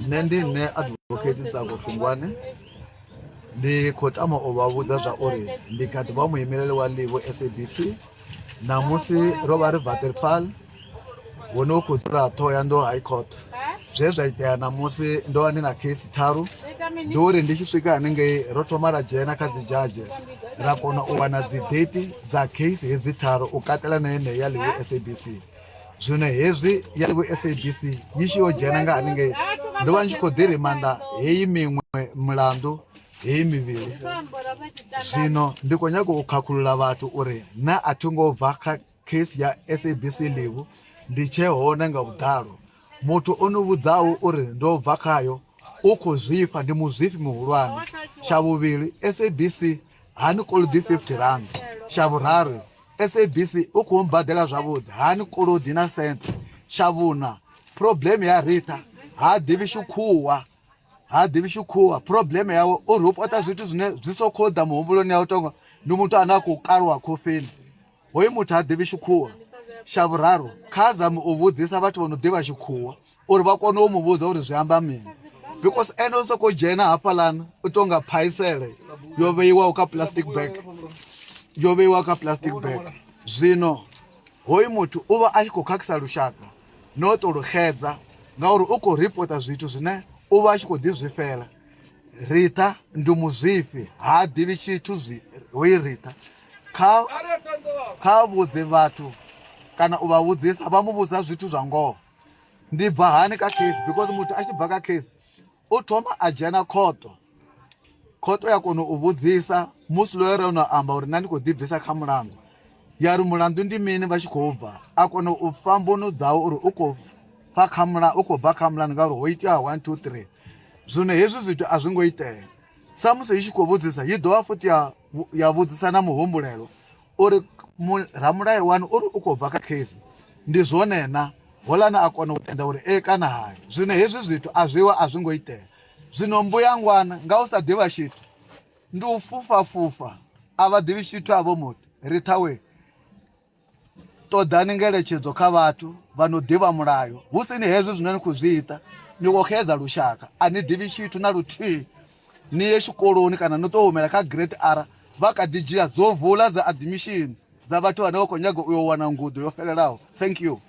Nendi ne advocate Tsako Fungwane ndi khou tama u vha vhudza zwa uri ndi kha ḓi vha muimeleli wa Livho SABC namusi ro vha ri Waterval hune u khou dzula Thohoyandou High Court. Zwe zwa itea namusi ndo vha ndi na case tharu, ndi uri ndi tshi swika haningei ro thoma ra dzhena kha dzi judge ra kona u wana dzi date dza case hedzi tharu u katela na yeneyo ya Livho SABC. Zwino hezwi ya Livho SABC yi tshi yo dzhena nga haningei ndo vha ndi tshi khou ḓi rimanda heyi miṅwe mulandu heyi mivhili. Zwino ndi khou nyaga u khakhulula vhathu uri na a thi ngo bva kha case ya SABC Livho, ndi tshe hone nga vhuḓalo. Muthu o no vhudzaho uri ndo bva khayo u khou zwifha, ndi muzwifhi muhulwane. Tsha vhuvhili, SABC hani kolodi 50 rand. Tsha vhuraru, SABC u khou mbadela zwavhuḓi, hani kolodi na sente. Tsha vhuṋa, problem ya Rita ha ḓivhi tshikhuwa, ha ḓivhi tshikhuwa. Problem yawe u ripota zwithu zwine zwi so khou ḓa muhumbuloni yawe tonga ndi muthu ane a khou kaliwa khofheni. Hoyu muthu ha ḓivhi tshikhuwa. Tsha vhuraru, kha zame u vhudzisa vhathu vho no ḓivha tshikhuwa uri vha kone u mu vhudza uri zwi amba mini, because ene u sokou dzhena hafhaḽani u tonga phaisele yo vheiwaho kha plastic bag, yo vheiwa kha plastic bag. Zwino hoyu muthu u vha a tshi khou khakhisa lushaka no to luxedza ngauri u khou ripota zwithu zwine u vha a tshi khou ḓi zwifhela. Rita ndi muzwifhi, ha ḓivhi tshithu hoyu Rita. Kha vhudze vhathu kana u vha vhudzisa, vha mu vhudza zwithu zwa ngoho. Ndi bva hani kha case, because muthu a tshi bva kha case u thoma a dzhena khoto. Khoto ya kona u vhudzisa musi lawyer ono amba uri na ndi khou ḓibvisa kha mulandu, ya ri mulandu ndi mini vha tshi khou bva, a kona u fha mbono dzawo uri u khou bva kha mulandu ngauri ho itea 1 2 3. Zwino hezwi zwithu a zwi ngo itea. Sa musi i tshi khou vhudzisa yi dovha futhi ya vhudzisa na muhumbulelo uri ramulayo wanu uri u khou bva kha case ndi zwone na, holani a kona u tenda uri kana hayi. Zwino hezwi zwithu a zwi ngo itea. Zwino mbuyangwana nga u sa ḓivha tshithu ndi u fufa a vha ḓivhi tshithu avho muthu. Rithawe, ṱoḓani ngeletshedzo kha vhathu vha no ḓivha mulayo, hu si ni hezwi zwine ni khou zwi ita ni khou xedza lushaka. A ni ḓivhi tshithu na luthihi, ni ye tshikoloni kana no tou humela kha grade R vha kha ḓi dzhia dzo vula dza admission dza vhathu vhane vha khou nyaga u yo wana ngudo yo fhelelaho. Thank you.